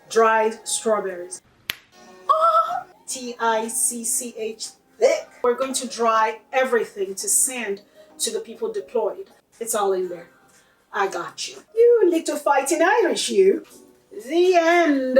dried strawberries. Oh, TICCH, thick. We're going to dry everything to send to the people deployed. It's all in there. I got you. You little fighting Irish, you. The end.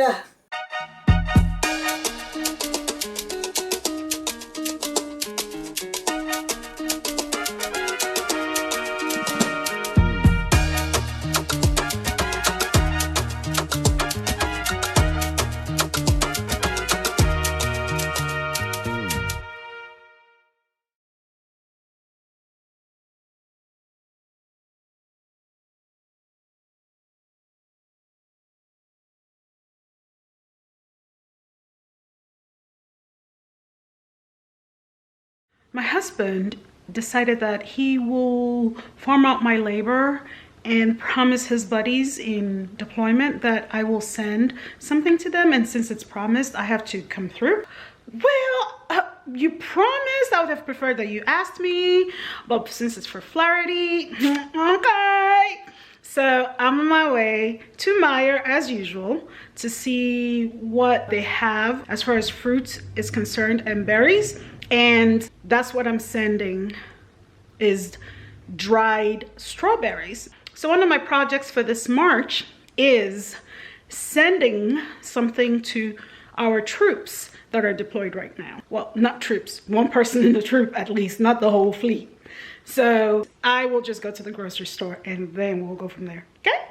My husband decided that he will farm out my labor and promise his buddies in deployment that I will send something to them, and since it's promised, I have to come through. Well, you promised. I would have preferred that you asked me, but since it's for clarity, okay. So I'm on my way to Meyer as usual to see what they have as far as fruit is concerned and berries. And that's what I'm sending, is dried strawberries. So one of my projects for this March is sending something to our troops that are deployed right now. Well, not troops, one person in the troop at least, not the whole fleet. So I will just go to the grocery store and then we'll go from there, okay?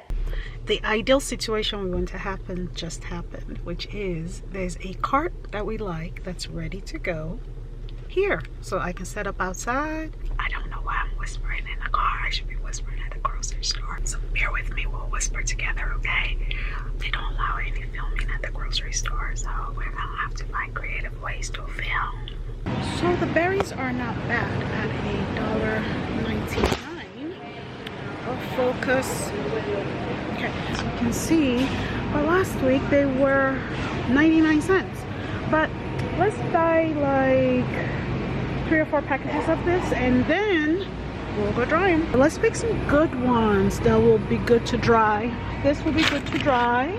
The ideal situation we want to happen just happened, which is there's a cart that we like that's ready to go here, so I can set up outside. I don't know why I'm whispering in the car. I should be whispering at the grocery store. So bear with me, we'll whisper together, okay? They don't allow any filming at the grocery store, so we're gonna have to find creative ways to film. So the berries are not bad at $1.99. I'll focus. Okay, so you can see, but last week they were 99 cents. But let's buy like 3 or 4 packages of this and then we'll go dry them. Let's pick some good ones that will be good to dry. This will be good to dry.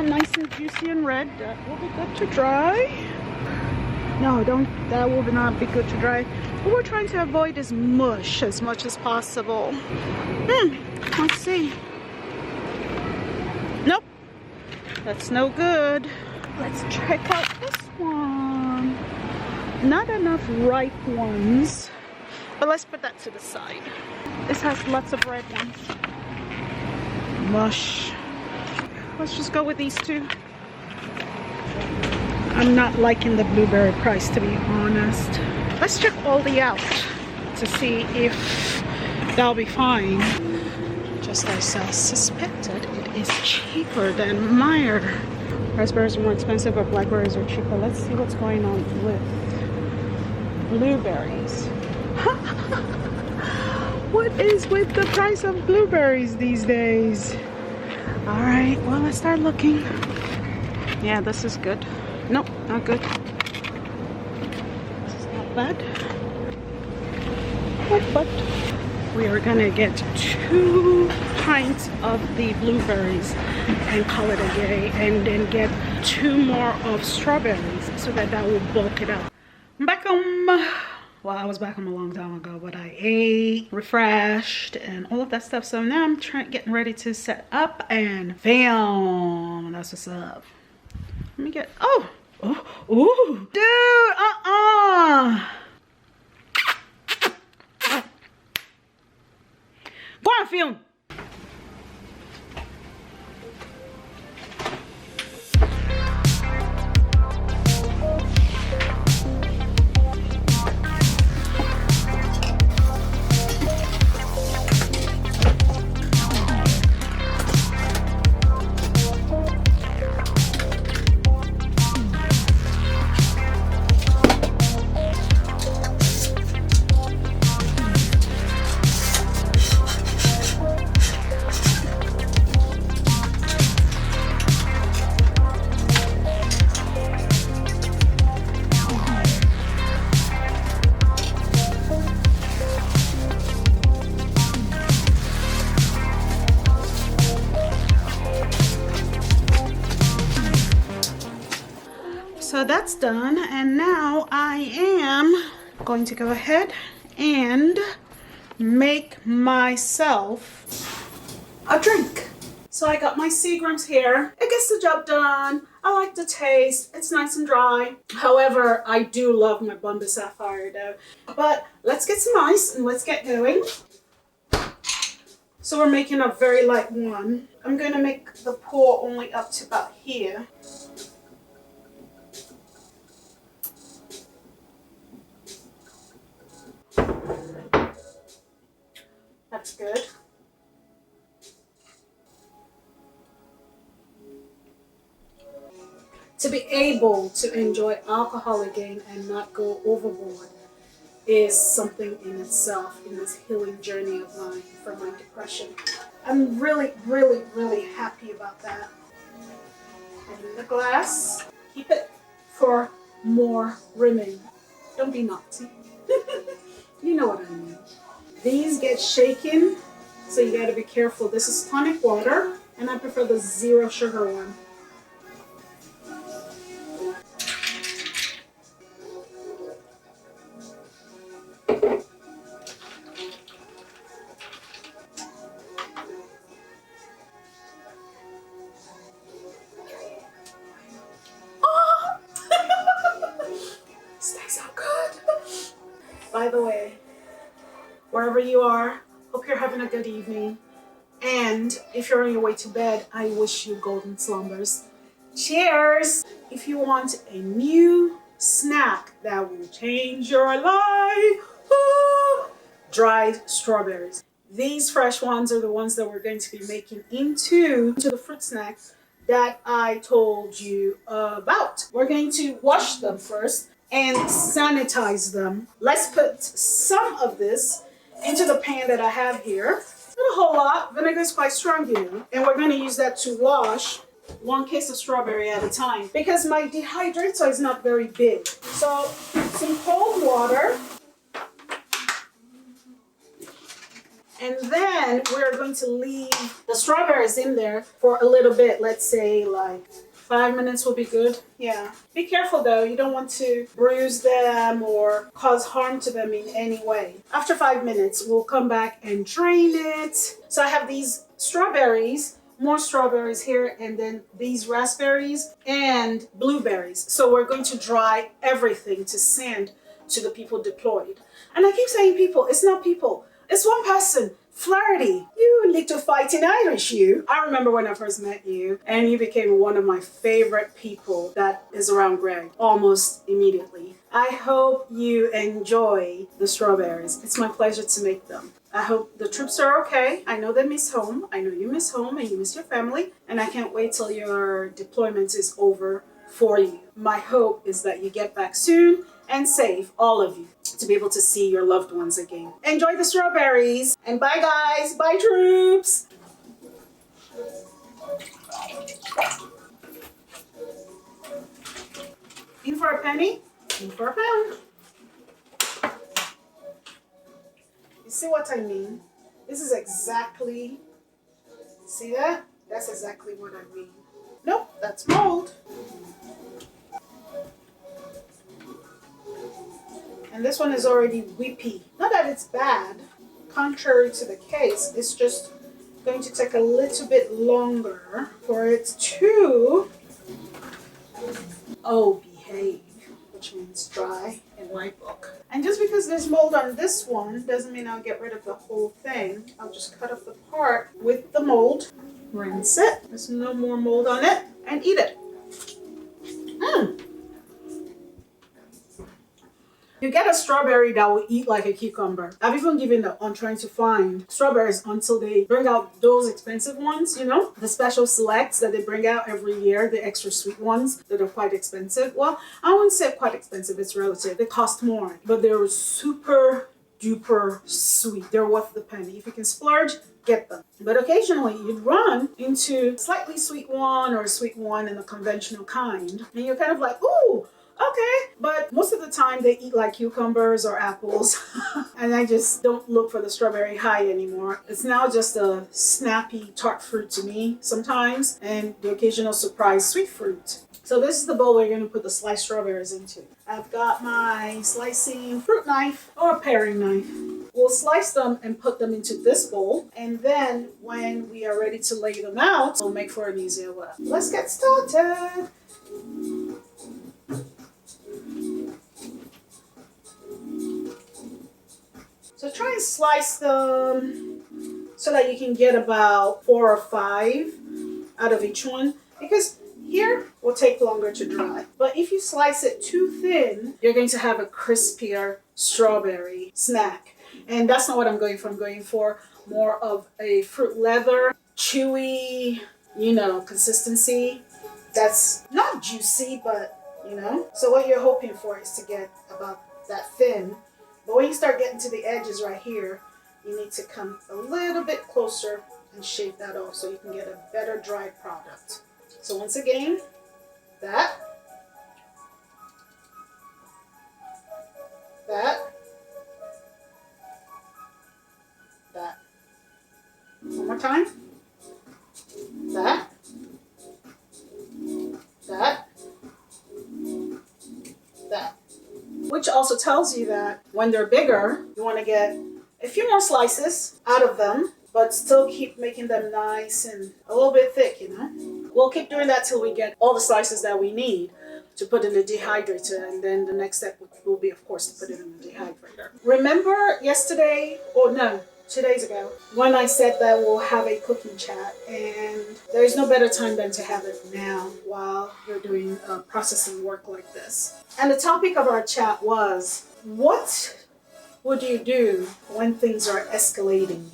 Nice and juicy and red. That will be good to dry. No, that will not be good to dry. What we're trying to avoid is mush as much as possible. Let's see. Nope, that's no good. Let's check out this one. Not enough ripe ones, but let's put that to the side. This has lots of red ones. Mush. Let's just go with these two. I'm not liking the blueberry price, to be honest. Let's check Aldi out to see if that'll be fine. Just as I suspected, it is cheaper than Meyer. Raspberries are more expensive, but blackberries are cheaper. Let's see what's going on with blueberries. What is with the price of blueberries these days? All right, well, let's start looking. Yeah, this is good. Nope, not good. This is not bad. But we are gonna get 2 pints of the blueberries and call it a day, and then get 2 more of strawberries so that will bulk it up. Back home. Well, I was back home a long time ago, but I ate, refreshed, and all of that stuff. So now I'm getting ready to set up and film. That's what's up. Let me get, ooh, dude, Go on, film. So that's done, and now I am going to go ahead and make myself a drink. So I got my Seagram's here. It gets the job done. I like the taste. It's nice and dry. However, I do love my Bombay Sapphire though. But let's get some ice and let's get going. So we're making a very light one. I'm going to make the pour only up to about here. That's good. To be able to enjoy alcohol again and not go overboard is something in itself in this healing journey of mine from my depression. I'm really, really, really happy about that. And in the glass, keep it for more rimming. Don't be naughty. You know what I mean. These get shaken, so you gotta be careful. This is tonic water, and I prefer the 0 sugar one. By the way, wherever you are, hope you're having a good evening. And if you're on your way to bed, I wish you golden slumbers. Cheers! If you want a new snack that will change your life, dried strawberries. These fresh ones are the ones that we're going to be making into the fruit snack that I told you about. We're going to wash them first and sanitize them. Let's put some of this into the pan that I have here. Not a whole lot. Vinegar is quite strong, you know. And we're going to use that to wash 1 case of strawberry at a time because my dehydrator is not very big. So some cold water. And then we're going to leave the strawberries in there for a little bit. Let's say like 5 minutes will be good. Yeah. Be careful though. You don't want to bruise them or cause harm to them in any way. After 5 minutes, we'll come back and drain it. So I have these strawberries, more strawberries here, and then these raspberries and blueberries. So we're going to dry everything to send to the people deployed. And I keep saying people, it's not people. It's one person. Flirty. You little fighting Irish, you. I remember when I first met you, and you became one of my favorite people that is around Greg almost immediately. I hope you enjoy the strawberries. It's my pleasure to make them. I hope the troops are okay. I know they miss home. I know you miss home and you miss your family. And I can't wait till your deployment is over for you. My hope is that you get back soon and safe, all of you, to be able to see your loved ones again. Enjoy the strawberries, and bye guys, bye troops. In for a penny, in for a pound. You see what I mean? This is exactly, see that? That's exactly what I mean. Nope, that's mold. And this one is already whippy. Not that it's bad. Contrary to the case, it's just going to take a little bit longer for it to behave, which means dry in my book. And just because there's mold on this one doesn't mean I'll get rid of the whole thing. I'll just cut off the part with the mold, rinse it, there's no more mold on it, and eat it. You get a strawberry that will eat like a cucumber. I've even given up on trying to find strawberries until they bring out those expensive ones, you know, the special selects that they bring out every year, the extra sweet ones that are quite expensive. Well, I wouldn't say quite expensive, it's relative. They cost more, but they're super duper sweet. They're worth the penny. If you can splurge, get them. But occasionally you'd run into a slightly sweet one or a sweet one in the conventional kind, and you're kind of like, ooh, Okay, but most of the time they eat like cucumbers or apples, and I just don't look for the strawberry high anymore. It's now just a snappy tart fruit to me sometimes, and the occasional surprise sweet fruit. So this is the bowl we're going to put the sliced strawberries into. I've got my slicing fruit knife or paring knife. We'll slice them and put them into this bowl, and then when we are ready to lay them out, we'll make for an easier way. Let's get started. So try and slice them so that you can get about 4 or 5 out of each one, because here will take longer to dry. But if you slice it too thin, you're going to have a crispier strawberry snack. And that's not what I'm going for. I'm going for more of a fruit leather, chewy, consistency. That's not juicy, but. So what you're hoping for is to get about that thin. But when you start getting to the edges right here, you need to come a little bit closer and shave that off so you can get a better dry product. So once again, that. One more time. That. Which also tells you that when they're bigger, you want to get a few more slices out of them, but still keep making them nice and a little bit thick, We'll keep doing that till we get all the slices that we need to put in the dehydrator, and then the next step will be, of course, to put it in the dehydrator. Remember yesterday, or no, 2 days ago, when I said that we'll have a cooking chat, and there is no better time than to have it now while you're doing processing work like this. And the topic of our chat was, what would you do when things are escalating,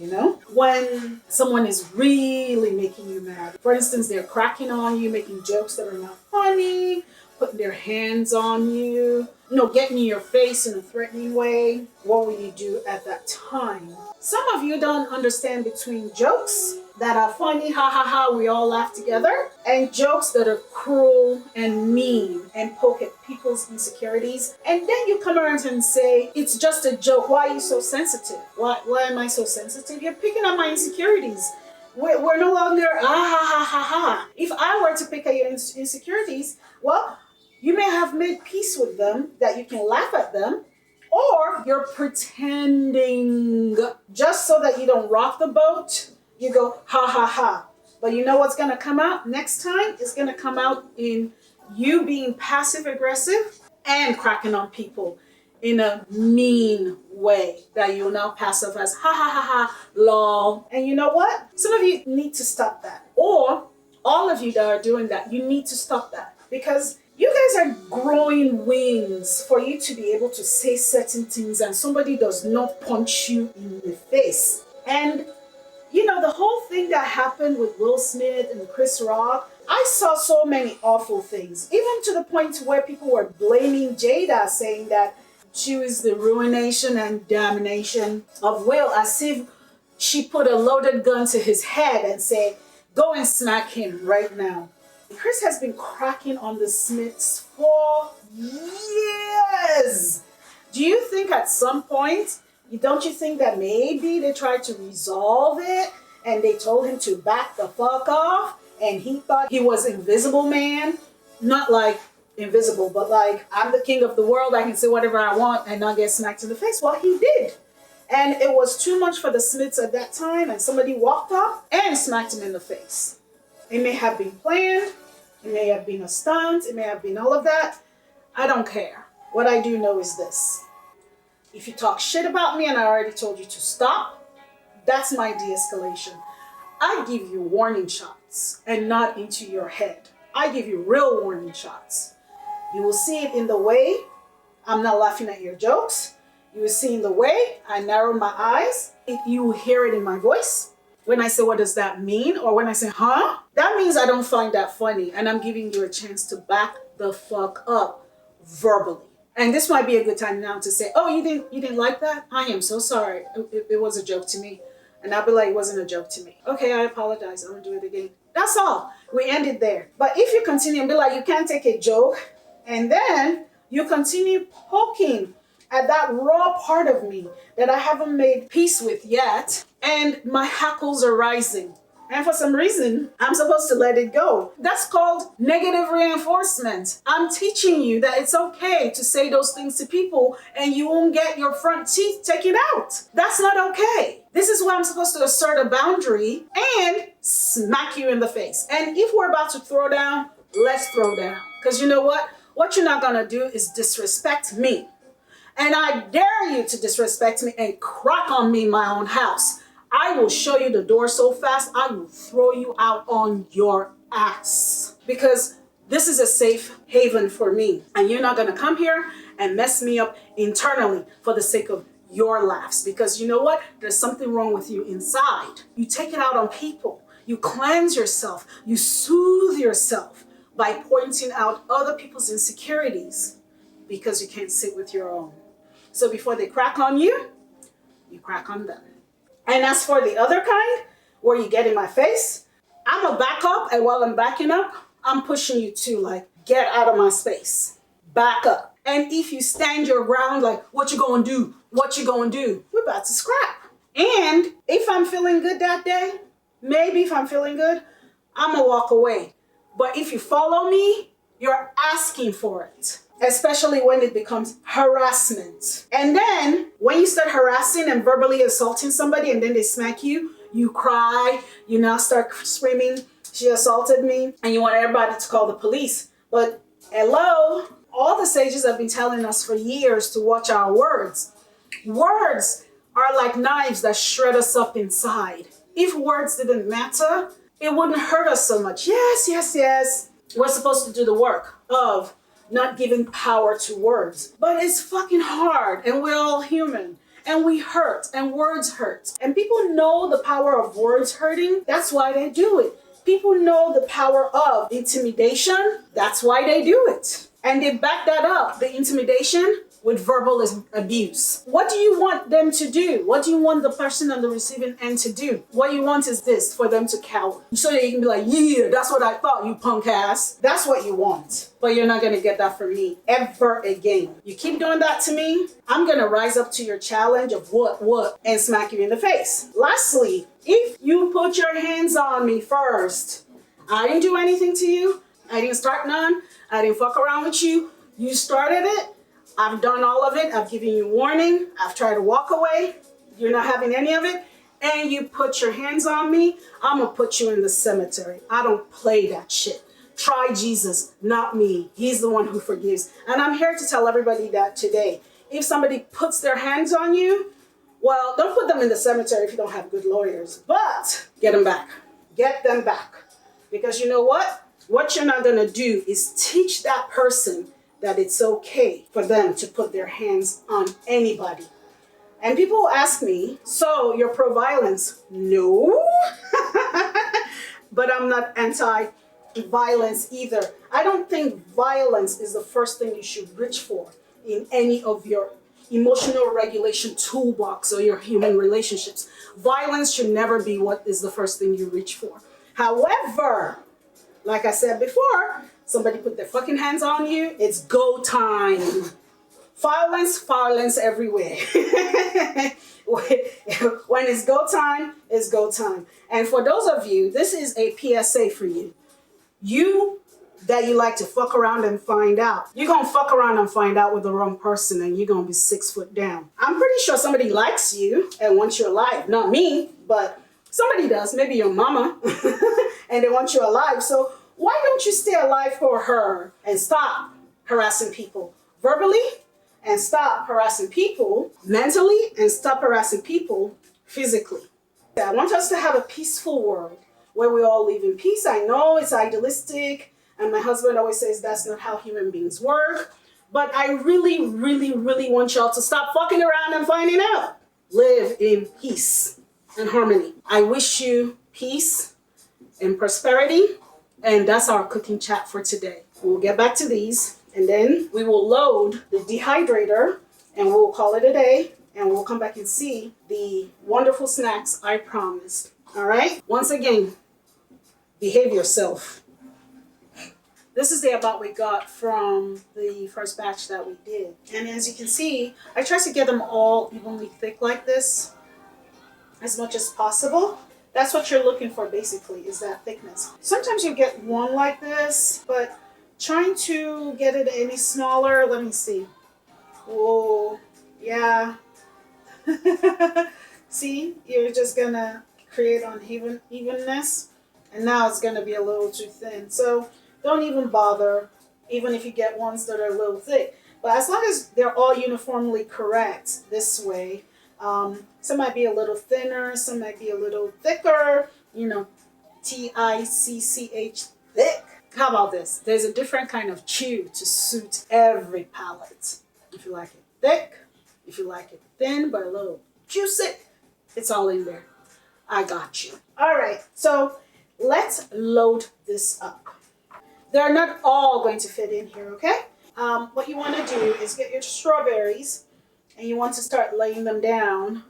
When someone is really making you mad. For instance, they're cracking on you, making jokes that are not funny, putting their hands on you, getting in your face in a threatening way. What will you do at that time? Some of you don't understand between jokes that are funny, ha ha ha, we all laugh together, and jokes that are cruel and mean and poke at people's insecurities. And then you come around and say, it's just a joke. Why are you so sensitive? Why am I so sensitive? You're picking up my insecurities. We're no longer, ha ha ha ha. If I were to pick at your insecurities, well, you may have made peace with them, that you can laugh at them, or you're pretending just so that you don't rock the boat. You go, ha ha ha. But you know what's going to come out next time? It's going to come out in you being passive aggressive and cracking on people in a mean way that you'll now pass off as ha ha ha ha, lol. And you know what? Some of you need to stop that. Or all of you that are doing that, you need to stop that, because you guys are growing wings for you to be able to say certain things and somebody does not punch you in the face. And the whole thing that happened with Will Smith and Chris Rock, I saw so many awful things, even to the point where people were blaming Jada, saying that she was the ruination and damnation of Will, as if she put a loaded gun to his head and said, go and smack him right now. Chris has been cracking on the Smiths for years. Do you think at some point, don't you think that maybe they tried to resolve it and they told him to back the fuck off, and he thought he was Invisible Man? Not like invisible, but like, I'm the king of the world, I can say whatever I want and not get smacked in the face. Well, he did. And it was too much for the Smiths at that time, and somebody walked up and smacked him in the face. It may have been planned, it may have been a stunt, it may have been all of that. I don't care. What I do know is this. If you talk shit about me and I already told you to stop, that's my de-escalation. I give you warning shots and not into your head. I give you real warning shots. You will see it in the way I'm not laughing at your jokes. You will see in the way I narrow my eyes. You will hear it in my voice. When I say, what does that mean? Or when I say, huh? That means I don't find that funny. And I'm giving you a chance to back the fuck up verbally. And this might be a good time now to say, oh, you didn't like that? I am so sorry. It was a joke to me. And I'll be like, it wasn't a joke to me. Okay, I apologize. I'm going to do it again. That's all. We end it there. But if you continue and be like, you can't take a joke, and then You continue poking at that raw part of me that I haven't made peace with yet, and my hackles are rising. And for some reason, I'm supposed to let it go. That's called negative reinforcement. I'm teaching you that it's okay to say those things to people and you won't get your front teeth taken out. That's not okay. This is why I'm supposed to assert a boundary and smack you in the face. And if we're about to throw down, let's throw down. Because you know what? What you're not going to do is disrespect me. And I dare you to disrespect me and crack on me in my own house. I will show you the door so fast, I will throw you out on your ass. Because this is a safe haven for me. And you're not going to come here and mess me up internally for the sake of your laughs. Because you know what? There's something wrong with you inside. You take it out on people. You cleanse yourself. You soothe yourself by pointing out other people's insecurities because you can't sit with your own. So before they crack on you, you crack on them. And as for the other kind, where you get in my face, I'm a back up, and while I'm backing up, I'm pushing you to like, get out of my space. Back up. And if you stand your ground, like, what you gonna do? What you gonna do? We're about to scrap. And if I'm feeling good that day, maybe if I'm feeling good, I'm gonna walk away. But if you follow me, you're asking for it. Especially when it becomes harassment. And then when you start harassing and verbally assaulting somebody and then they smack you, you cry, you now start screaming, she assaulted me, and you want everybody to call the police. But hello, all the sages have been telling us for years to watch our words. Words are like knives that shred us up inside. If words didn't matter, it wouldn't hurt us so much. Yes. We're supposed to do the work of not giving power to words. But it's fucking hard, and we're all human. And we hurt, and words hurt. And people know the power of words hurting. That's why they do it. People know the power of intimidation. That's why they do it. And they back that up, the intimidation, with verbal abuse. What do you want them to do? What do you want the person on the receiving end to do? What you want is this, for them to cower. So that you can be like, yeah, that's what I thought, you punk ass. That's what you want. But you're not gonna get that from me ever again. You keep doing that to me, I'm gonna rise up to your challenge of what, and smack you in the face. Lastly, if you put your hands on me first, I didn't do anything to you. I didn't start none. I didn't fuck around with you. You started it. I've done all of it. I've given you warning. I've tried to walk away. You're not having any of it. And you put your hands on me, I'm going to put you in the cemetery. I don't play that shit. Try Jesus, not me. He's the one who forgives. And I'm here to tell everybody that today. If somebody puts their hands on you, well, don't put them in the cemetery if you don't have good lawyers. But get them back. Get them back. Because you know what? What you're not going to do is teach that person that it's okay for them to put their hands on anybody. And people ask me, so you're pro-violence? No. But I'm not anti-violence either. I don't think violence is the first thing you should reach for in any of your emotional regulation toolbox or your human relationships. Violence should never be what is the first thing you reach for. However, like I said before, somebody put their fucking hands on you, it's go time. Violence everywhere. When it's go time, it's go time. And for those of you, this is a PSA for you. You that you like to fuck around and find out. You're going to fuck around and find out with the wrong person and you're going to be 6 foot down. I'm pretty sure somebody likes you and wants you alive. Not me, but somebody does. Maybe your mama. And they want you alive. So why don't you stay alive for her and stop harassing people verbally and stop harassing people mentally and stop harassing people physically? I want us to have a peaceful world where we all live in peace. I know it's idealistic, and my husband always says that's not how human beings work. But I really want y'all to stop fucking around and finding out. Live in peace and harmony. I wish you peace and prosperity. And that's our cooking chat for today. We'll get back to these, and then we will load the dehydrator, and we'll call it a day, and we'll come back and see the wonderful snacks I promised. All right? Once again, behave yourself. This is the amount we got from the first batch that we did. And as you can see, I try to get them all evenly thick like this as much as possible. That's what you're looking for basically, is that thickness. Sometimes you get one like this, but trying to get it any smaller, let me see. Oh, yeah. See, you're just gonna create unevenness, and now it's gonna be a little too thin. So don't even bother, even if you get ones that are a little thick. But as long as they're all uniformly correct this way, some might be a little thinner, some might be a little thicker, you know, TICCH, thick. How about this? There's a different kind of chew to suit every palate. If you like it thick, if you like it thin but a little juicy, it's all in there. I got you. All right, so let's load this up. They're not all going to fit in here, okay? What you want to do is get your strawberries and you want to start laying them down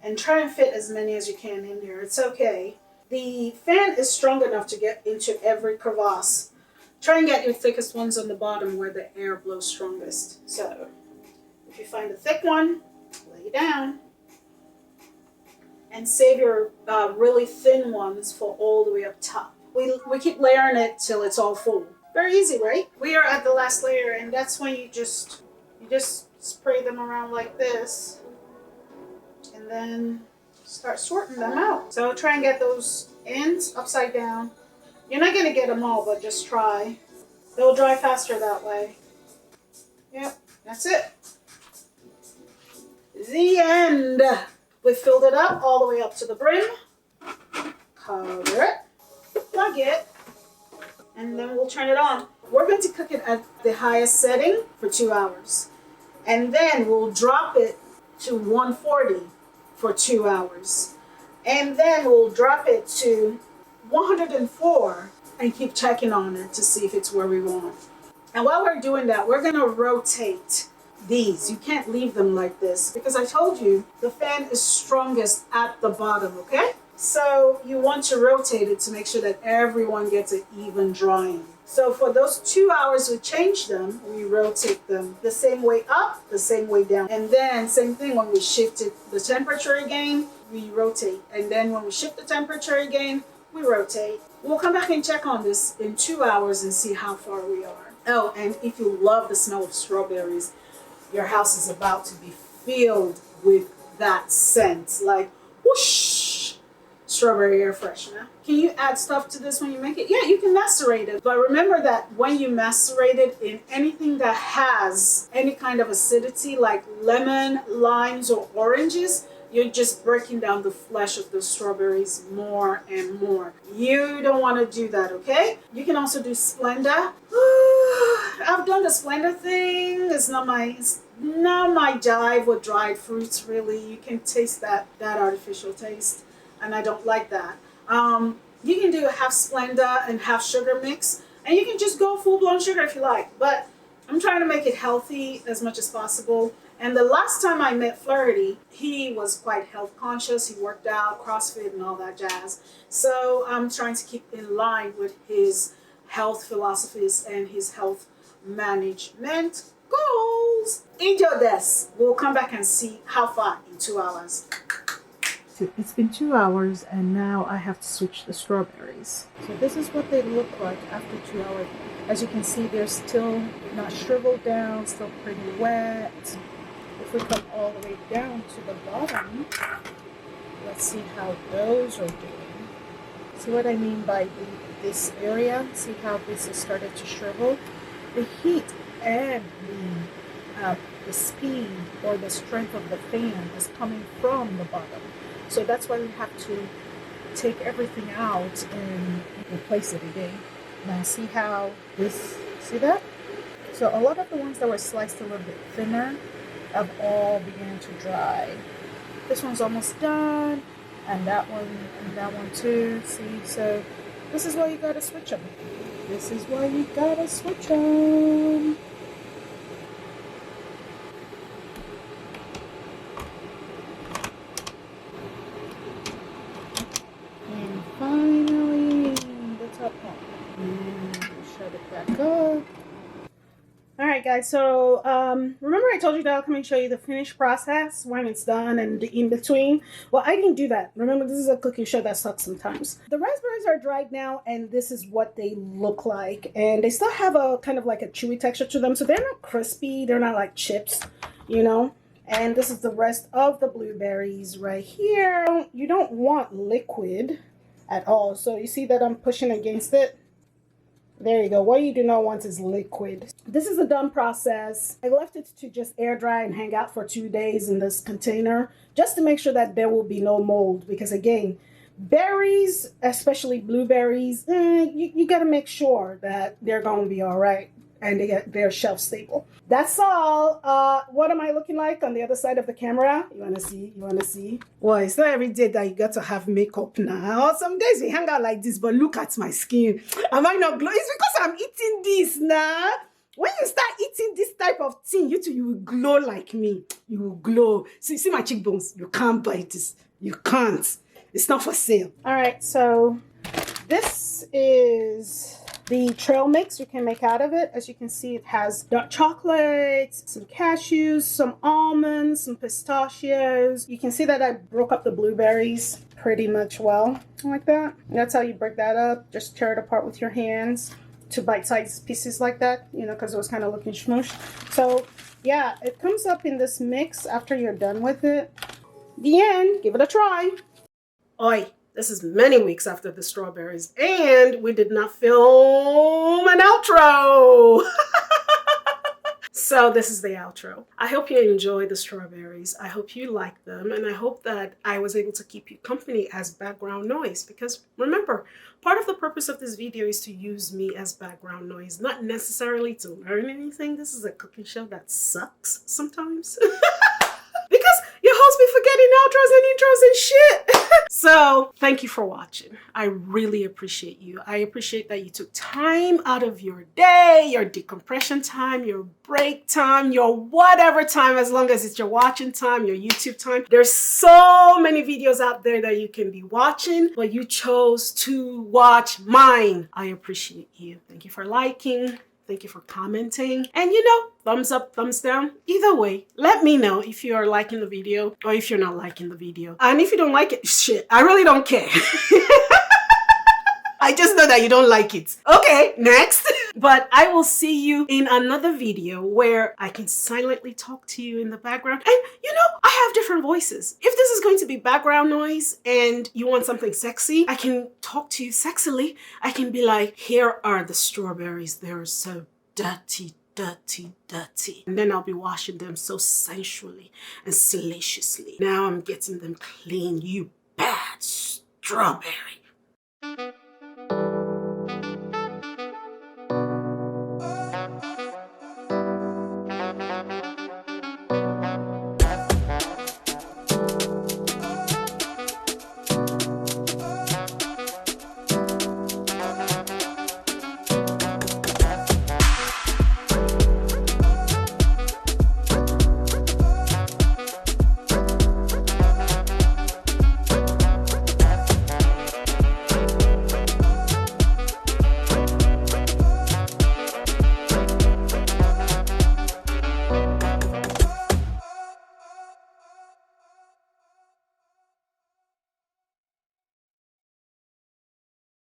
and try and fit as many as you can in there. It's okay. The fan is strong enough to get into every crevasse. Try and get your thickest ones on the bottom where the air blows strongest. So if you find a thick one, lay it down. And save your really thin ones for all the way up top. We keep layering it till it's all full. Very easy, right? We are at the last layer, and that's when you just spray them around like this, and then start sorting them out. So try and get those ends upside down. You're not gonna get them all, but just try. They'll dry faster that way. Yep, that's it. The end. We filled it up all the way up to the brim. Cover it, plug it, and then we'll turn it on. We're going to cook it at the highest setting for 2 hours. And then we'll drop it to 140 for 2 hours. And then we'll drop it to 104 and keep checking on it to see if it's where we want. And while we're doing that, we're going to rotate these. You can't leave them like this because I told you the fan is strongest at the bottom, okay? So you want to rotate it to make sure that everyone gets an even drying. So for those 2 hours we change them, we rotate them the same way up, the same way down. And then same thing when we shift it, the temperature again, we rotate. And then when we shift the temperature again, we rotate. We'll come back and check on this in 2 hours and see how far we are. Oh, and if you love the smell of strawberries, your house is about to be filled with that scent, like whoosh, strawberry air freshener. Can you add stuff to this when you make it? Yeah, you can macerate it. But remember that when you macerate it in anything that has any kind of acidity, like lemon, limes, or oranges, you're just breaking down the flesh of the strawberries more and more. You don't want to do that, okay? You can also do Splenda. I've done the Splenda thing. It's not my jive with dried fruits, really. You can taste that artificial taste, and I don't like that. You can do half Splenda and half sugar mix, and you can just go full-blown sugar if you like. But I'm trying to make it healthy as much as possible. And the last time I met Flaherty, he was quite health conscious. He worked out, CrossFit, and all that jazz. So I'm trying to keep in line with his health philosophies and his health management goals. Enjoy this. We'll come back and see how far in 2 hours. So it's been 2 hours, and now I have to switch the strawberries. So this is what they look like after 2 hours. As you can see, they're still not shriveled down, still pretty wet. If we come all the way down to the bottom, let's see how those are doing. See what I mean by this area? See how this has started to shrivel? The heat and the speed or the strength of the fan is coming from the bottom. So that's why we have to take everything out and replace it again. Now see how this, see that? So a lot of the ones that were sliced a little bit thinner have all began to dry. This one's almost done, and that one too. See, so this is why you gotta switch them. This is why you gotta switch them. And finally, the top one. back up. All right, guys, so remember I told you that I'll come and show you the finished process when it's done and the in-between? Well, I didn't do that. Remember, this is a cooking show that sucks sometimes. The raspberries are dried now, and this is what they look like. And they still have a kind of like a chewy texture to them, so they're not crispy. They're not like chips, you know? And this is the rest of the blueberries right here. You don't want liquid at all, so you see that I'm pushing against it? There you go. What you do not want is liquid. This is a done process. I left it to just air dry and hang out for 2 days in this container just to make sure that there will be no mold. Because again, berries, especially blueberries, you got to make sure that they're going to be all right and they're shelf stable. That's all. What am I looking like on the other side of the camera? You want to see? You want to see? Well, it's not every day that you got to have makeup now. Some days we hang out like this, but look at my skin. Am I not glowing? It's because I'm eating this now. When you start eating this type of thing, you will glow like me. You will glow. See my cheekbones? You can't buy this. You can't. It's not for sale. All right, so this is the trail mix you can make out of it. As you can see, it has dark chocolate, some cashews, some almonds, some pistachios. You can see that I broke up the blueberries pretty much well, like that. And that's how you break that up. Just tear it apart with your hands to bite-sized pieces like that, you know, because it was kind of looking smooshed. So yeah, it comes up in this mix after you're done with it. The end, give it a try. Oi. This is many weeks after the strawberries, and we did not film an outro. So this is the outro. I hope you enjoy the strawberries. I hope you like them, and I hope that I was able to keep you company as background noise, because remember, part of the purpose of this video is to use me as background noise, not necessarily to learn anything. This is a cooking show that sucks sometimes. Because your host be forgetting outros and intros and shit. So thank you for watching. I really appreciate you. I appreciate that you took time out of your day, your decompression time, your break time, your whatever time, as long as it's your watching time, your YouTube time. There's so many videos out there that you can be watching, but you chose to watch mine. I appreciate you. Thank you for liking. Thank you for commenting. And you know, thumbs up, thumbs down. Either way, let me know if you are liking the video or if you're not liking the video. And if you don't like it, shit, I really don't care. I just know that you don't like it. Okay, next. But I will see you in another video where I can silently talk to you in the background. And you know, I have different voices. If this is going to be background noise and you want something sexy, I can talk to you sexily. I can be like, here are the strawberries. They're so dirty, dirty, dirty. And then I'll be washing them so sensually and salaciously. Now I'm getting them clean, you bad strawberry.